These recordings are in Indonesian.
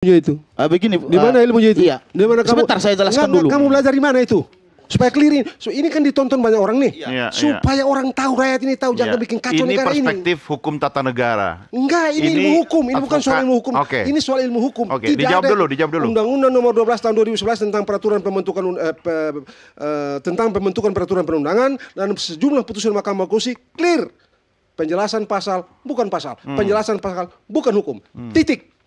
itu? Begini, Di mana ilmunya itu? Iya. Di mana kamu? Sebentar saya jelaskan Enggak, dulu. kamu belajar di mana itu? Supaya clearin. So, ini kan ditonton banyak orang nih. Iya, Supaya orang tahu, rakyat ini tahu, jangan bikin kacau negara ini. Ini perspektif hukum tata negara. Enggak, ini ilmu hukum. Ini bukan soal ilmu hukum. Oke. Ini soal ilmu hukum. Oke, Tidak dijawab ada dulu. Undang-Undang Nomor 12 Tahun 2011 tentang tentang pembentukan peraturan perundangan dan sejumlah putusan Mahkamah Konstitusi clear. Penjelasan pasal bukan pasal. Penjelasan pasal bukan hukum. Titik.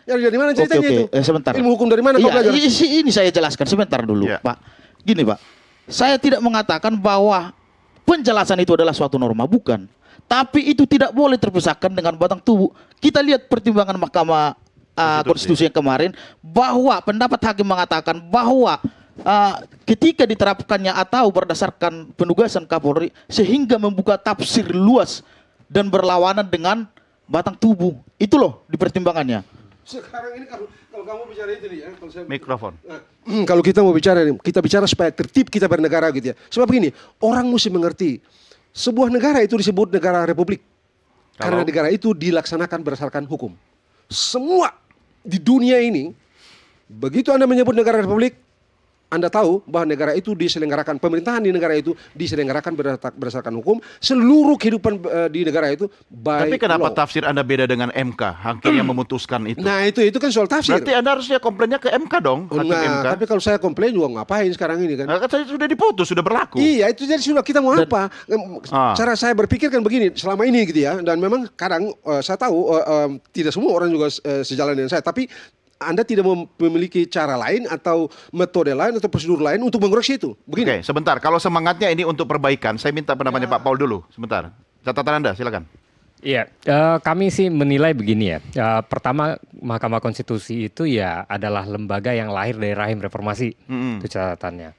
Ya dari mana ceritanya itu? Sebentar. Ilmu hukum dari mana kau belajar? Ini saya jelaskan sebentar dulu, Pak. Gini, Pak. Saya tidak mengatakan bahwa penjelasan itu adalah suatu norma, bukan. Tapi itu tidak boleh terpisahkan dengan batang tubuh. Kita lihat pertimbangan Mahkamah Konstitusi yang kemarin bahwa pendapat hakim mengatakan bahwa ketika diterapkannya atau berdasarkan penugasan Kapolri sehingga membuka tafsir luas dan berlawanan dengan batang tubuh. Itu loh di pertimbangannya. Sekarang ini kalau kamu bicara itu nih ya, kalau saya Mikrofon. kalau kita mau bicara, kita bicara supaya tertib kita bernegara gitu ya. Sebab begini, orang mesti mengerti sebuah negara itu disebut negara republik karena negara itu dilaksanakan berdasarkan hukum. Semua di dunia ini, begitu Anda menyebut negara republik, Anda tahu bahwa negara itu diselenggarakan, pemerintahan di negara itu diselenggarakan berdasarkan hukum, seluruh kehidupan di negara itu by Tapi kenapa law. tafsir Anda beda dengan MK, hakim yang memutuskan itu? Nah itu kan soal tafsir. Berarti Anda harusnya komplainnya ke MK dong, hakim MK. Tapi kalau saya komplain juga ngapain sekarang ini kan? Nah, kan saya sudah diputus, sudah berlaku. Iya itu jadi sudah kita mau apa? Cara saya berpikir kan begini selama ini gitu ya. Dan memang kadang saya tahu tidak semua orang juga sejalan dengan saya. Tapi Anda tidak memiliki cara lain atau metode lain atau prosedur lain untuk mengoreksi itu. Begini. Oke, sebentar. Kalau semangatnya ini untuk perbaikan, saya minta pendapatnya Pak Paul dulu. Sebentar. Catatan Anda, silakan. Iya, kami sih menilai begini ya. Pertama, Mahkamah Konstitusi itu ya adalah lembaga yang lahir dari rahim reformasi. Itu catatannya.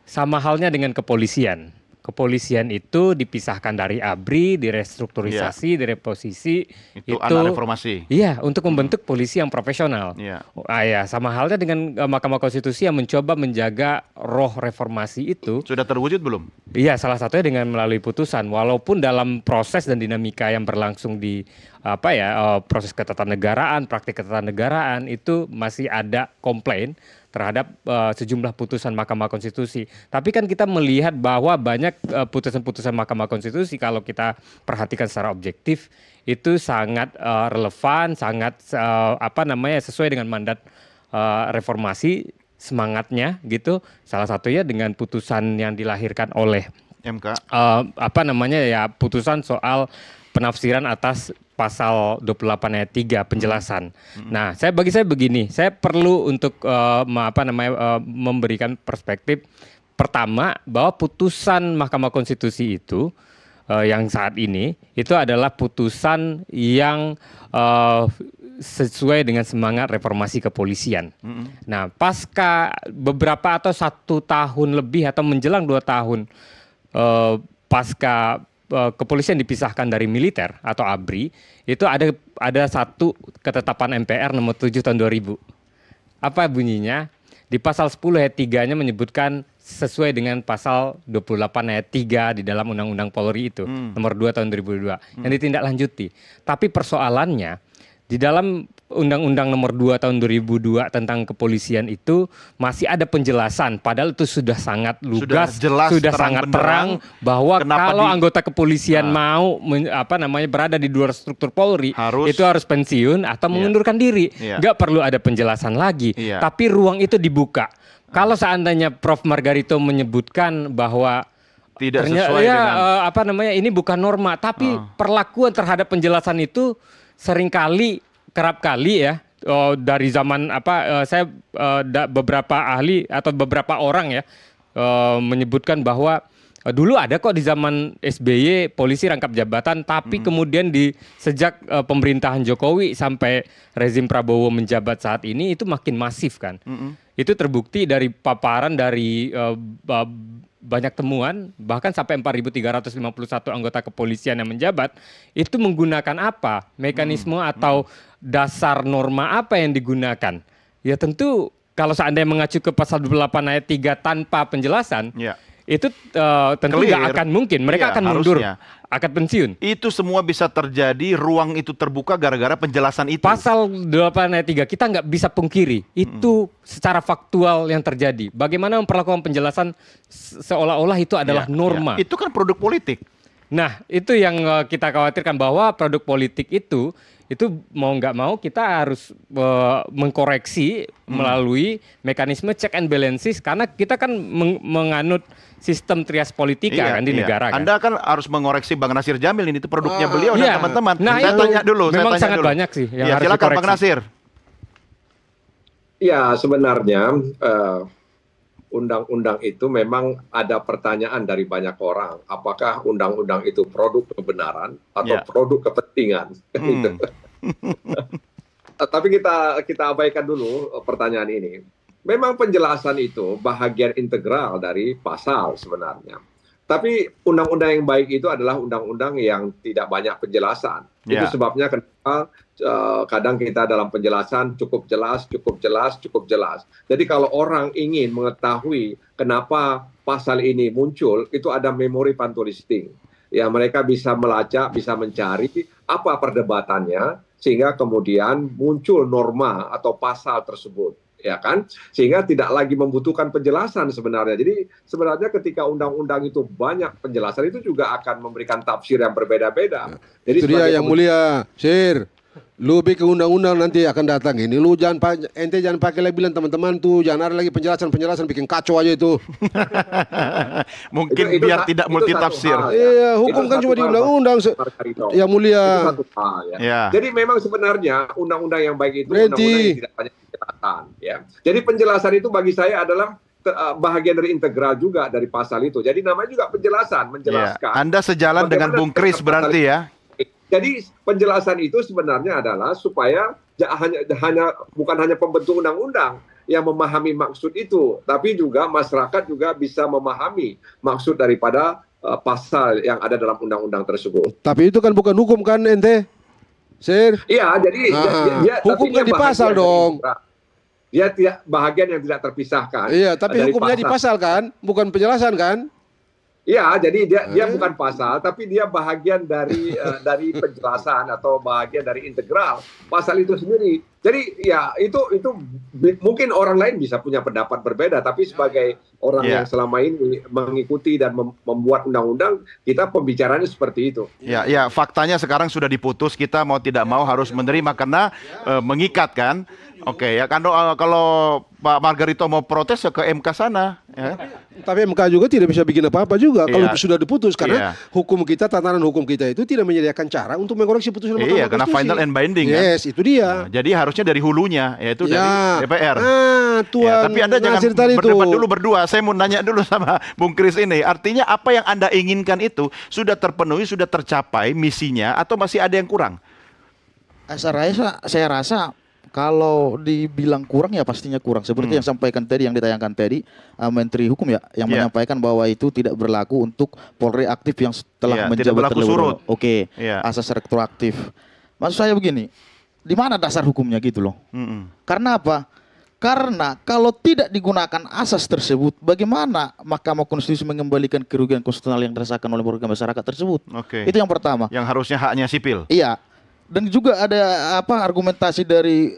Sama halnya dengan kepolisian. Kepolisian itu dipisahkan dari ABRI, direstrukturisasi, direposisi. Itu anak reformasi. Iya, untuk membentuk polisi yang profesional. Iya. Ya, sama halnya dengan Mahkamah Konstitusi yang mencoba menjaga roh reformasi itu. Sudah terwujud belum? Iya, salah satunya dengan melalui putusan. Walaupun dalam proses dan dinamika yang berlangsung di proses ketatanegaraan, praktik ketatanegaraan itu masih ada komplain terhadap sejumlah putusan Mahkamah Konstitusi. Tapi kan kita melihat bahwa banyak putusan-putusan Mahkamah Konstitusi kalau kita perhatikan secara objektif itu sangat relevan, sangat sesuai dengan mandat reformasi, semangatnya gitu. Salah satunya dengan putusan yang dilahirkan oleh MK. Putusan soal penafsiran atas pasal 28 ayat 3 penjelasan. Nah, bagi saya begini, saya perlu untuk memberikan perspektif pertama bahwa putusan Mahkamah Konstitusi itu yang saat ini itu adalah putusan yang sesuai dengan semangat reformasi kepolisian. Nah, pasca beberapa atau 1 tahun lebih atau menjelang 2 tahun pasca kepolisian dipisahkan dari militer atau ABRI, itu ada satu ketetapan MPR nomor 7 tahun 2000. Apa bunyinya? Di pasal 10 ayat 3-nya menyebutkan sesuai dengan pasal 28 ayat 3 di dalam Undang-Undang Polri itu, nomor 2 tahun 2002, yang ditindaklanjuti. Tapi persoalannya, di dalam Undang-Undang nomor 2 tahun 2002 tentang kepolisian itu masih ada penjelasan, padahal itu sudah sangat lugas, sudah sangat terang bahwa kalau anggota kepolisian mau berada di luar struktur Polri, itu harus pensiun atau mengundurkan diri. Nggak perlu ada penjelasan lagi, tapi ruang itu dibuka. Kalau seandainya Prof. Margarito menyebutkan bahwa tidak sesuai dengan ini bukan norma, tapi perlakuan terhadap penjelasan itu kerap kali ya dari zaman beberapa ahli atau beberapa orang ya menyebutkan bahwa dulu ada kok di zaman SBY polisi rangkap jabatan, tapi kemudian sejak pemerintahan Jokowi sampai rezim Prabowo menjabat saat ini itu makin masif kan. Itu terbukti dari paparan dari banyak temuan, bahkan sampai 4.351 anggota kepolisian yang menjabat, itu menggunakan apa? Mekanisme atau dasar norma apa yang digunakan? Ya tentu kalau seandainya mengacu ke pasal 28 ayat 3 tanpa penjelasan, itu tentu Clear. nggak akan mungkin. Mereka Iya, akan mundur, harusnya. akan pensiun. Itu semua bisa terjadi, ruang itu terbuka gara-gara penjelasan itu. Pasal 8 ayat 3 kita nggak bisa pungkiri itu secara faktual yang terjadi. Bagaimana memperlakukan penjelasan seolah-olah itu adalah Iya, norma. iya. Itu kan produk politik. Nah, itu yang kita khawatirkan, bahwa produk politik itu mau nggak mau kita harus mengkoreksi melalui mekanisme check and balances, karena kita kan menganut sistem trias politika kan di negara kan. Anda kan harus mengoreksi Bang Nasir Jamil, ini itu produknya beliau dan Iya. teman-teman. Nah, saya itu tanya dulu, memang saya tanya sangat dulu. banyak sih yang Ya, harus silakan dikoreksi. Bang Nasir. Ya, sebenarnya undang-undang itu memang ada pertanyaan dari banyak orang. Apakah undang-undang itu produk kebenaran atau Ya. produk kepentingan? Tapi kita abaikan dulu pertanyaan ini. Memang penjelasan itu bahagian integral dari pasal sebenarnya. Tapi undang-undang yang baik itu adalah undang-undang yang tidak banyak penjelasan. Ya. Itu sebabnya kenapa kadang kita dalam penjelasan cukup jelas. Jadi kalau orang ingin mengetahui kenapa pasal ini muncul, itu ada memori pantulisting. Ya, mereka bisa melacak, bisa mencari apa perdebatannya, sehingga kemudian muncul norma atau pasal tersebut. Ya kan, sehingga tidak lagi membutuhkan penjelasan sebenarnya. Jadi sebenarnya ketika undang-undang itu banyak penjelasan, itu juga akan memberikan tafsir yang berbeda-beda. Jadi Itu dia yang mulia, Sir. Lu bikin undang-undang nanti akan datang ini. Lu ente jangan pakai lagi bilang teman-teman tuh, jangan ada lagi penjelasan bikin kacau aja itu. Mungkin Itu biar satu tidak multitafsir. hal, Iya, hukum Itu kan satu cuma di hal, undang-undang. Margarito. Yang mulia. Itu satu hal, ya. Ya. Jadi memang sebenarnya undang-undang yang baik itu Berhenti. undang-undang yang tidak banyak penjelasan. Ya. Jadi penjelasan itu bagi saya adalah bahagian dari integral juga dari pasal itu. Jadi namanya juga penjelasan, Ya. menjelaskan. Anda sejalan dengan Bagaimana Bung Kris berarti ya. Jadi penjelasan itu sebenarnya adalah supaya bukan hanya pembentuk undang-undang yang memahami maksud itu, tapi juga masyarakat juga bisa memahami maksud daripada pasal yang ada dalam undang-undang tersebut. Tapi itu kan bukan hukum kan ente, Sir? Iya, jadi hukumnya tapi di pasal bahagian dong. Dia tidak bahagian yang tidak terpisahkan. Iya, tapi dari hukumnya di pasal kan, bukan penjelasan kan? Iya, jadi dia bukan pasal, tapi dia bahagian dari dari penjelasan atau bahagian dari integral pasal itu sendiri. Jadi ya itu mungkin orang lain bisa punya pendapat berbeda, tapi sebagai orang yang selama ini mengikuti dan membuat undang-undang, kita pembicaranya seperti itu. Ya, faktanya sekarang sudah diputus, kita mau tidak mau harus menerima karena mengikat kan. Oke, ya kan kalau Pak Margarito mau protes ya ke MK sana. Ya. Tapi MK juga tidak bisa bikin apa-apa juga kalau Iya. sudah diputus, karena Iya. hukum kita, tatanan hukum kita itu tidak menyediakan cara untuk mengoreksi putusan Mahkamah Iya, karena Konstitusi. final and binding kan. Yes, itu dia. Nah, jadi harusnya dari hulunya, yaitu dari DPR. Tuan Ya, tapi Anda jangan Nasir tadi berdebat tuh. dulu berdua. Saya mau nanya dulu sama Bung Kris ini. Artinya apa yang Anda inginkan itu sudah terpenuhi, sudah tercapai misinya, atau masih ada yang kurang? Saya rasa kalau dibilang kurang ya pastinya kurang. Seperti yang sampaikan tadi, yang ditayangkan tadi Menteri Hukum ya, yang menyampaikan bahwa itu tidak berlaku untuk Polri aktif yang setelah tidak menjabat berlaku surut. Oke, Iya. asas retroaktif. Maksud saya begini, di mana dasar hukumnya gitu loh? Karena apa? Karena kalau tidak digunakan asas tersebut, bagaimana Mahkamah Konstitusi mengembalikan kerugian konstitusional yang dirasakan oleh warga masyarakat tersebut? Oke. Itu yang pertama. Yang harusnya haknya sipil. Iya. Dan juga ada argumentasi dari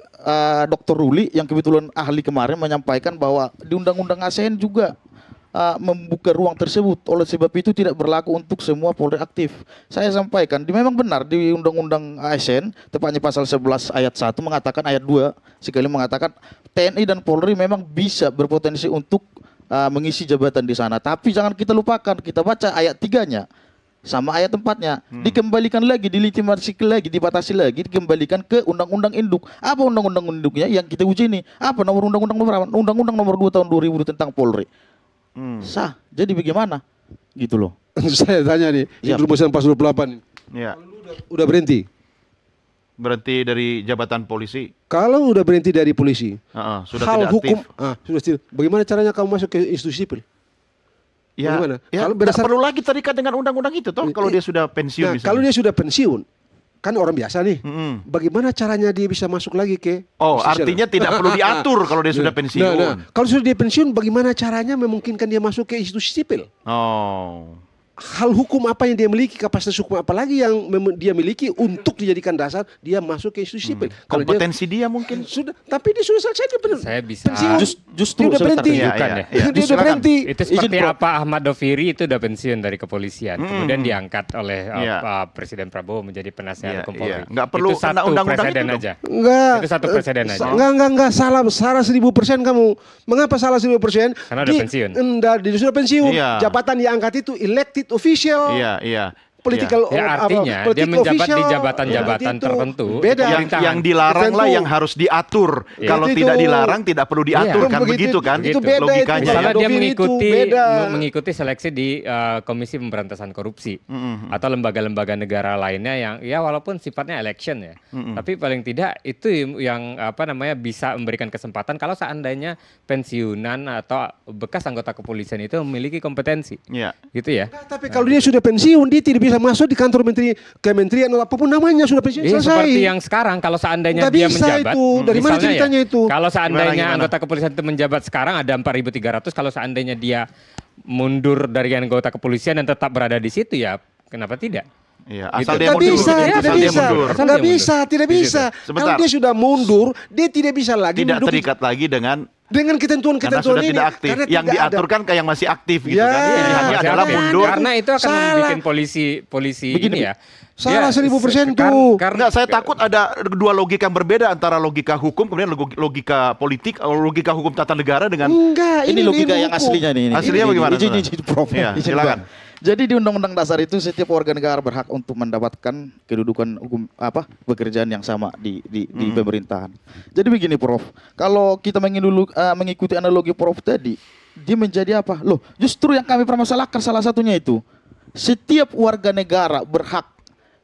Dr. Ruli yang kebetulan ahli kemarin menyampaikan bahwa di Undang-Undang ASN juga membuka ruang tersebut. Oleh sebab itu tidak berlaku untuk semua Polri aktif. Saya sampaikan, memang benar di Undang-Undang ASN, tepatnya pasal 11 ayat 1 mengatakan, ayat 2 sekali mengatakan TNI dan Polri memang bisa berpotensi untuk mengisi jabatan di sana. Tapi jangan kita lupakan, kita baca ayat 3-nya. Sama ayat 4-nya, dikembalikan lagi, dilitimasi lagi, dibatasi lagi, dikembalikan ke Undang-Undang Induk. Apa Undang-Undang Induknya yang kita uji ini? Apa nomor Undang-Undang nomor 2 tahun 2000 tentang Polri? Sah. Jadi bagaimana? Gitu loh. Saya tanya nih, rumusan pasal 28 ini. Ya. Udah berhenti? Berhenti dari jabatan polisi. Kalau udah berhenti dari polisi, Sudah hal tidak hukum, aktif. sudah tidak. Bagaimana caranya kamu masuk ke institusi sipil? Ya, Bagaimana? ya Kalau nggak perlu lagi terikat dengan undang-undang itu toh kalau dia sudah pensiun Nah, misalnya. kalau dia sudah pensiun, kan orang biasa nih. Bagaimana caranya dia bisa masuk lagi ke Oh, justisial? artinya tidak perlu diatur kalau dia sudah pensiun. Kalau sudah dia pensiun, bagaimana caranya memungkinkan dia masuk ke institusi sipil? Oh. Hal hukum apa yang dia miliki, kapasitas hukum apa lagi yang dia miliki untuk dijadikan dasar dia masuk ke institusi sipil? Kalau Kompetensi dia mungkin. sudah, tapi dia sudah selesai dia Saya bisa pensiun. Justru dia udah sebentar, berhenti. Iya, Bukan iya, ya. iya. Dia udah Silakan. berhenti. Itu seperti Izin, Prof. apa Ahmad Doviri itu udah pensiun dari kepolisian, kemudian diangkat oleh Iya. Presiden Prabowo menjadi penasehat Iya, hukum iya. Polri. Nggak perlu itu kena satu undang-undang presiden itu dong. aja. Enggak. Itu satu presiden aja. Enggak, salah 1000% kamu. Mengapa salah 1000%? Karena udah pensiun. Enggak, dia sudah pensiun. Iya. Jabatan yang angkat itu elected official. Iya. Political Ya artinya dia menjabat di jabatan-jabatan tertentu. Beda. Yang dilarang lah Tertentu. yang harus diatur. Iya. Kalau Itu. tidak dilarang tidak perlu diatur Iya. kan begitu kan? Itu beda logikanya. itu. Misalnya Doviri dia itu mengikuti beda. mengikuti seleksi di Komisi Pemberantasan Korupsi atau lembaga-lembaga negara lainnya yang ya walaupun sifatnya election ya, tapi paling tidak itu yang bisa memberikan kesempatan kalau seandainya pensiunan atau bekas anggota kepolisian itu memiliki kompetensi, Iya. gitu ya. Tapi kalau dia sudah pensiun, dia tidak bisa masuk di kantor kementerian atau apapun namanya, sudah pensiun Iya, selesai. seperti yang sekarang kalau seandainya Nggak dia bisa menjabat, itu. Dari mana misalnya ceritanya itu? Kalau seandainya Gimana? anggota kepolisian itu menjabat sekarang ada 4.300, kalau seandainya dia mundur dari anggota kepolisian dan tetap berada di situ ya kenapa tidak? Iya, Gitu. asal dia Nggak mundur. bisa, Asal tidak dia bisa, mundur. Asal nggak dia bisa, mundur. tidak Di situ. bisa. Sebentar. Kalau dia sudah mundur, dia tidak bisa lagi Tidak menduduki terikat lagi dengan dengan karena ketentuan-ketentuan sudah ini. tidak aktif. Karena Yang tidak diatur ada. kan kayak yang masih aktif gitu Ya, kan. Pilihannya masih adalah aktif. mundur. Karena itu akan Salah. bikin polisi Begini, ini ya. Salah Dia 1000% kar- tuh. Karena Enggak, saya takut ada dua logika yang berbeda antara logika hukum kemudian logika politik atau logika hukum tata negara dengan Enggak, Ini logika yang hukum. aslinya nih. Aslinya bagaimana, Izin, Saudara? izin, Prof. Iya, Izin, silakan. Bang. Jadi di Undang-Undang Dasar itu setiap warga negara berhak untuk mendapatkan kedudukan hukum pekerjaan yang sama di pemerintahan. Jadi begini, Prof. Kalau kita mengikuti analogi Prof tadi, dia menjadi apa? Loh, justru yang kami permasalahkan salah satunya itu setiap warga negara berhak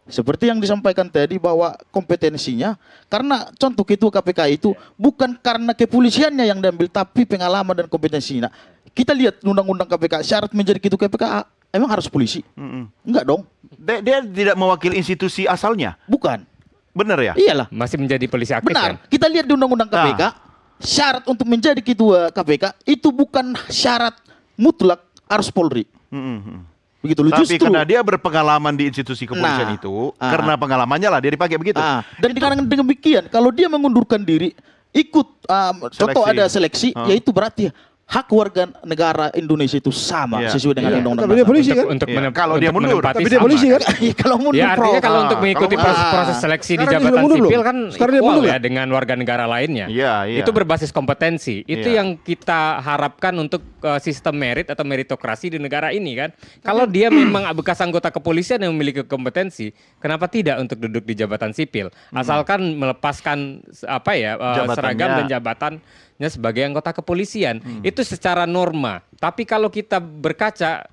seperti yang disampaikan tadi bahwa kompetensinya karena contoh ketua KPK itu bukan karena kepolisiannya yang diambil tapi pengalaman dan kompetensinya. Kita lihat undang-undang KPK syarat menjadi ketua KPK emang harus polisi? Enggak dong. dia tidak mewakili institusi asalnya. Bukan. Benar ya? Iyalah. masih menjadi polisi aktif Benar. kan? Kita lihat di undang-undang KPK syarat untuk menjadi ketua KPK itu bukan syarat mutlak harus Polri. Begitu loh. Tapi Justru karena dia berpengalaman di institusi kepolisian Nah, itu, karena pengalamannya lah dia dipakai begitu. dan dengan demikian kalau dia mengundurkan diri ikut contoh Seleksi. ada seleksi yaitu berarti hak warga negara Indonesia itu sama Iya. sesuai dengan Iya. undang-undang Tapi dia dasar. polisi kan? Untuk Iya, kalau dia untuk mundur. menempati Tapi dia sama polisi kan? Kalau mundur Ya artinya Prof. kalau untuk mengikuti kalau- proses seleksi di Sekarang dia jabatan sudah mundur sipil loh. kan Sekarang dia equal mundur ya ya? dengan warga negara lainnya. Iya, iya. Itu berbasis kompetensi. Itu Iya. yang kita harapkan untuk sistem merit atau meritokrasi di negara ini kan. Kalau dia memang bekas anggota kepolisian yang memiliki kompetensi, kenapa tidak untuk duduk di jabatan sipil? Asalkan melepaskan Jabatannya. seragam dan jabatannya sebagai anggota kepolisian. Itu secara norma. Tapi kalau kita berkaca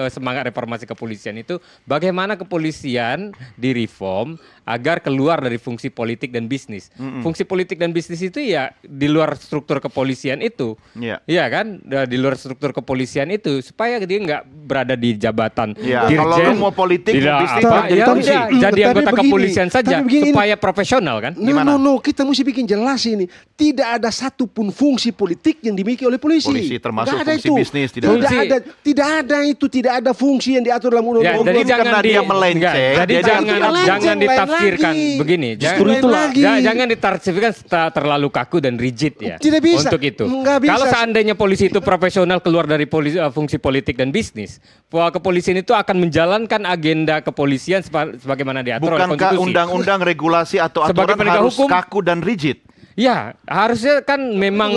semangat reformasi kepolisian itu bagaimana kepolisian direform agar keluar dari fungsi politik dan bisnis. Fungsi politik dan bisnis itu ya di luar struktur kepolisian itu. Iya. Iya kan? Di luar struktur kepolisian itu supaya dia nggak berada di jabatan Iya, dirjen. kalau lu mau politik, mau tidak bisnis, apa, jadi ya polisi. udah, jadi Tapi anggota begini, kepolisian saja tapi begini. supaya profesional kan? Gimana? No, kita mesti bikin jelas ini. Tidak ada satupun fungsi politik yang dimiliki oleh polisi. Polisi termasuk Nggak ada fungsi itu. bisnis, tidak tidak ada. ada. Tidak ada itu, tidak ada fungsi yang diatur dalam Ya, undang-undang. jadi Mungkin jangan karena dia melenceng, jadi dia jangan jangan- jangan lain ditafsirkan lagi. begini. Justru Jangan- itulah. jangan ditafsirkan terlalu kaku dan rigid ya. Tidak bisa. Untuk itu. Nggak bisa. Kalau seandainya polisi itu profesional keluar dari fungsi politik dan bisnis, kepolisian itu akan menjalankan agenda kepolisian sebagaimana diatur oleh Bukankah konstitusi. undang-undang regulasi atau Sebagai aturan penegak harus hukum. kaku dan rigid? Ya, harusnya kan memang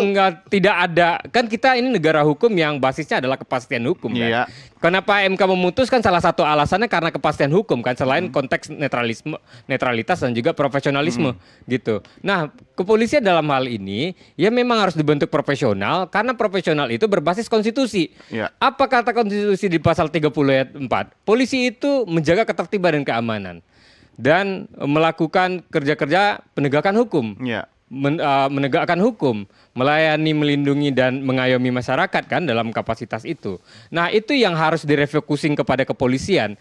tidak ada, kan kita ini negara hukum yang basisnya adalah kepastian hukum Iya. kan. Kenapa MK memutuskan salah satu alasannya karena kepastian hukum kan, selain konteks netralitas dan juga profesionalisme gitu. Nah, kepolisian dalam hal ini ya memang harus dibentuk profesional karena profesional itu berbasis konstitusi. Iya. Apa kata konstitusi di pasal 30 ayat 4? Polisi itu menjaga ketertiban dan keamanan dan melakukan kerja-kerja penegakan hukum. Iya. Menegakkan hukum, melayani, melindungi dan mengayomi masyarakat kan dalam kapasitas itu. Nah, itu yang harus direfocusing kepada kepolisian.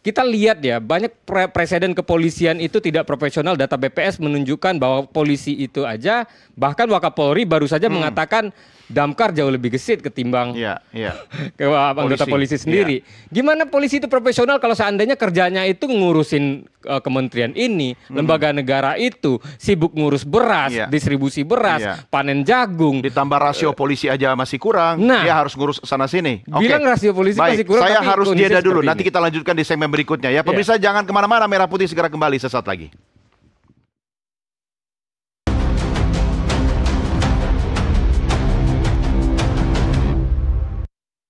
kita lihat ya, banyak presiden kepolisian itu tidak profesional. Data BPS menunjukkan bahwa polisi itu aja, bahkan Wakapolri baru saja mengatakan Damkar jauh lebih gesit ketimbang anggota polisi sendiri. Gimana polisi itu profesional kalau seandainya kerjanya itu ngurusin kementerian ini, lembaga negara itu sibuk ngurus beras, distribusi beras, panen jagung. Ditambah rasio polisi aja masih kurang, dia harus ngurus sana sini. Bilang rasio polisi masih kurang. Saya harus jeda dulu, nanti kita lanjutkan di segmen berikutnya ya. Pemirsa jangan kemana-mana, Merah Putih segera kembali sesaat lagi.